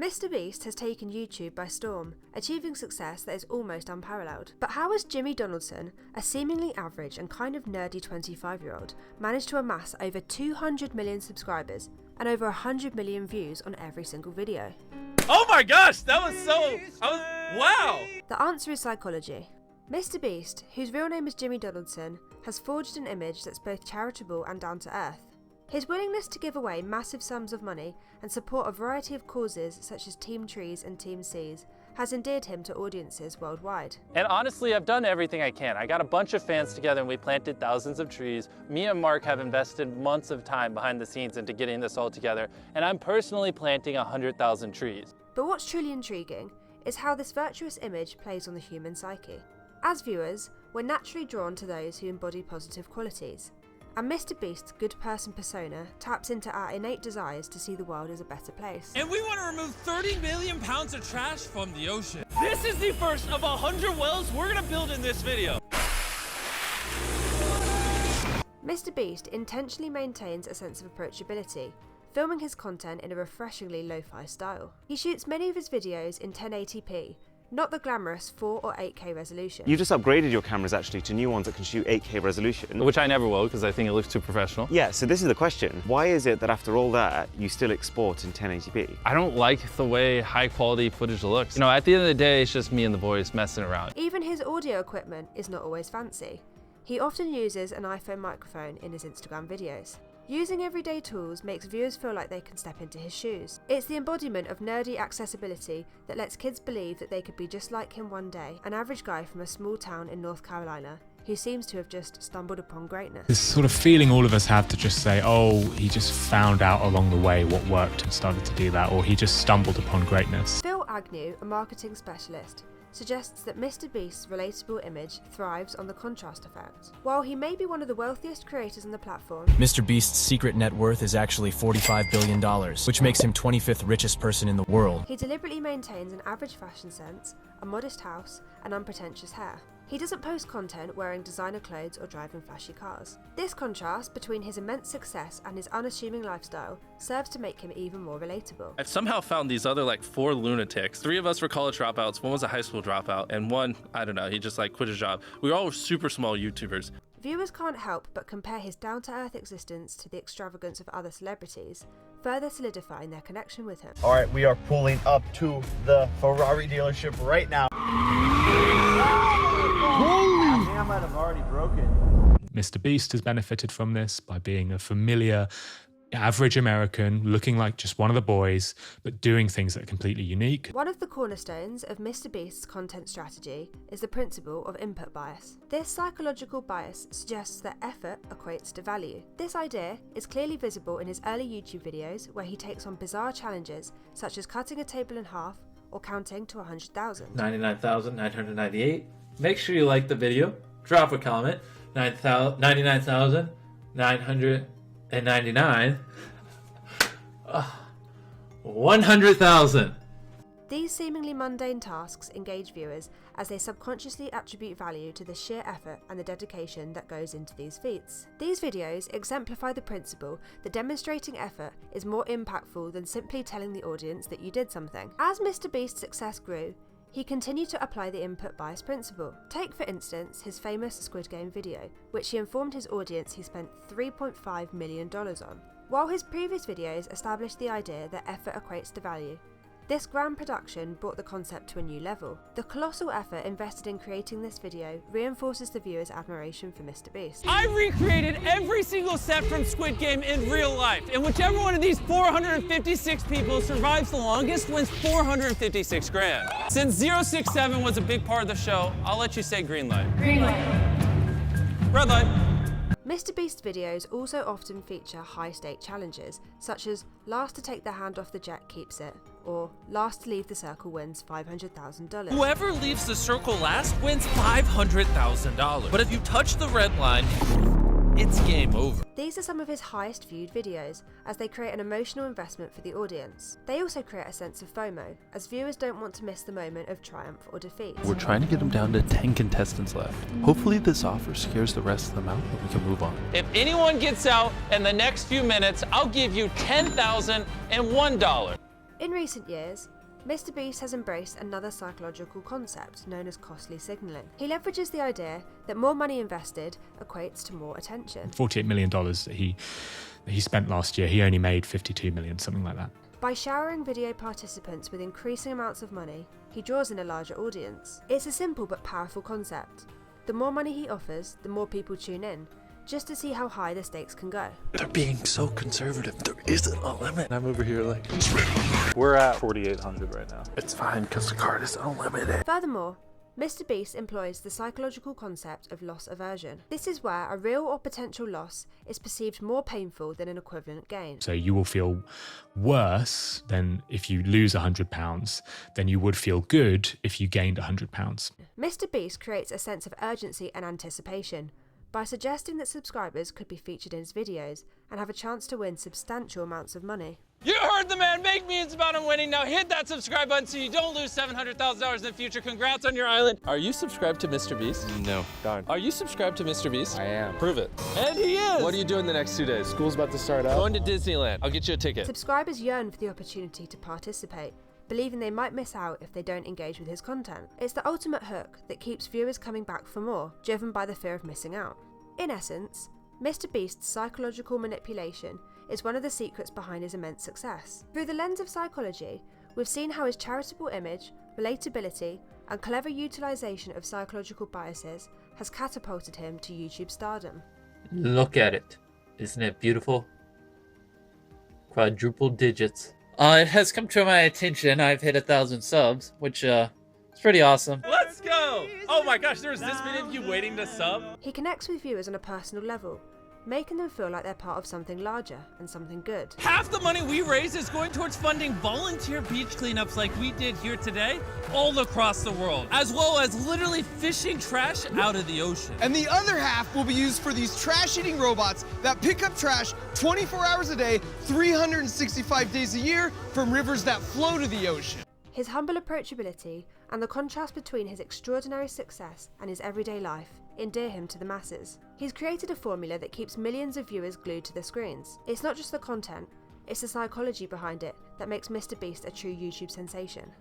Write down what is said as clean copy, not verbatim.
MrBeast has taken YouTube by storm, achieving success that is almost unparalleled. But how has Jimmy Donaldson, a seemingly average and kind of nerdy 25-year-old, managed to amass over 200 million subscribers and over 100 million views on every single video? Oh my gosh, that was wow! The answer is psychology. MrBeast, whose real name is Jimmy Donaldson, has forged an image that's both charitable and down to earth. His willingness to give away massive sums of money and support a variety of causes such as Team Trees and Team Seas has endeared him to audiences worldwide. And honestly, I've done everything I can. I got a bunch of fans together and we planted thousands of trees. Me and Mark have invested months of time behind the scenes into getting this all together, and I'm personally planting 100,000 trees. But what's truly intriguing is how this virtuous image plays on the human psyche. As viewers, we're naturally drawn to those who embody positive qualities. And MrBeast's good person persona taps into our innate desires to see the world as a better place. And we want to remove 30 million pounds of trash from the ocean. This is the first of 100 wells we're gonna build in this video. MrBeast intentionally maintains a sense of approachability, filming his content in a refreshingly lo-fi style. He shoots many of his videos in 1080p, not the glamorous 4 or 8K resolution. You just upgraded your cameras actually to new ones that can shoot 8K resolution. Which I never will, because I think it looks too professional. Yeah, so this is the question. Why is it that after all that, you still export in 1080p? I don't like the way high quality footage looks. You know, at the end of the day, it's just me and the boys messing around. Even his audio equipment is not always fancy. He often uses an iPhone microphone in his Instagram videos. Using everyday tools makes viewers feel like they can step into his shoes. It's the embodiment of nerdy accessibility that lets kids believe that they could be just like him one day, an average guy from a small town in North Carolina who seems to have just stumbled upon greatness. This sort of feeling all of us have to just say, oh, he just found out along the way what worked and started to do that, or he just stumbled upon greatness. Phil Agnew, a marketing specialist, suggests that MrBeast's relatable image thrives on the contrast effect. While he may be one of the wealthiest creators on the platform, MrBeast's secret net worth is actually $45 billion, which makes him 25th richest person in the world. He deliberately maintains an average fashion sense, a modest house, and unpretentious hair. He doesn't post content wearing designer clothes or driving flashy cars. This contrast between his immense success and his unassuming lifestyle serves to make him even more relatable. I've somehow found these other 4 lunatics. 3 of us were college dropouts, 1 was a high school dropout, and 1, I don't know, he just quit his job. We were all super small YouTubers. Viewers can't help but compare his down-to-earth existence to the extravagance of other celebrities, further solidifying their connection with him. All right, we are pulling up to the Ferrari dealership right now. I think I might have already broken. MrBeast has benefited from this by being a familiar, average American, looking like just one of the boys, but doing things that are completely unique. One of the cornerstones of MrBeast's content strategy is the principle of input bias. This psychological bias suggests that effort equates to value. This idea is clearly visible in his early YouTube videos where he takes on bizarre challenges such as cutting a table in half or counting to 100,000. 99,998. Make sure you like the video, drop a comment. 99,999. 100,000. These seemingly mundane tasks engage viewers as they subconsciously attribute value to the sheer effort and the dedication that goes into these feats. These videos exemplify the principle that demonstrating effort is more impactful than simply telling the audience that you did something. As MrBeast's success grew, he continued to apply the input bias principle. Take, for instance, his famous Squid Game video, which he informed his audience he spent $3.5 million on. While his previous videos established the idea that effort equates to value, this grand production brought the concept to a new level. The colossal effort invested in creating this video reinforces the viewer's admiration for MrBeast. I recreated every single set from Squid Game in real life, and whichever one of these 456 people survives the longest wins 456 grand. Since 067 was a big part of the show, I'll let you say green light. Green light. Red light. MrBeast videos also often feature high-stake challenges, such as last to take their hand off the jet keeps it, or last to leave the circle wins $500,000. Whoever leaves the circle last wins $500,000. But if you touch the red line, it's game over. These are some of his highest viewed videos, as they create an emotional investment for the audience. They also create a sense of FOMO, as viewers don't want to miss the moment of triumph or defeat. We're trying to get them down to 10 contestants left. Hopefully this offer scares the rest of them out and we can move on. If anyone gets out in the next few minutes, I'll give you $10,001. In recent years, MrBeast has embraced another psychological concept known as costly signalling. He leverages the idea that more money invested equates to more attention. $48 million that he spent last year, he only made 52 million, something like that. By showering video participants with increasing amounts of money, he draws in a larger audience. It's a simple but powerful concept. The more money he offers, the more people tune in, just to see how high the stakes can go. They're being so conservative. There isn't a limit. I'm over here like, we're at 4,800 right now. it's fine because the card is unlimited. Furthermore, MrBeast employs the psychological concept of loss aversion. This is where a real or potential loss is perceived more painful than an equivalent gain. So you will feel worse than if you lose £100 than you would feel good if you gained £100. MrBeast creates a sense of urgency and anticipation by suggesting that subscribers could be featured in his videos and have a chance to win substantial amounts of money. You heard the man. Make memes about him winning. Now hit that subscribe button so you don't lose $700,000 in the future. Congrats on your island. Are you subscribed to MrBeast? No. Darn. Are you subscribed to MrBeast? I am. Prove it. And he is. What are you doing the next 2 days? School's about to start up. Going to Disneyland. I'll get you a ticket. Subscribers yearn for the opportunity to participate, believing they might miss out if they don't engage with his content. It's the ultimate hook that keeps viewers coming back for more, driven by the fear of missing out. In essence, MrBeast's psychological manipulation is one of the secrets behind his immense success. Through the lens of psychology, we've seen how his charitable image, relatability, and clever utilization of psychological biases has catapulted him to YouTube stardom. Look at it. Isn't it beautiful? Quadruple digits. It has come to my attention. I've hit 1,000 subs, which is pretty awesome. Let's go. Oh my gosh, there was this many of you waiting to sub. He connects with viewers on a personal level, making them feel like they're part of something larger and something good. Half the money we raise is going towards funding volunteer beach cleanups like we did here today all across the world, as well as literally fishing trash out of the ocean. And the other half will be used for these trash-eating robots that pick up trash 24 hours a day, 365 days a year from rivers that flow to the ocean. His humble approachability and the contrast between his extraordinary success and his everyday life endear him to the masses. He's created a formula that keeps millions of viewers glued to their screens. It's not just the content, it's the psychology behind it that makes MrBeast a true YouTube sensation.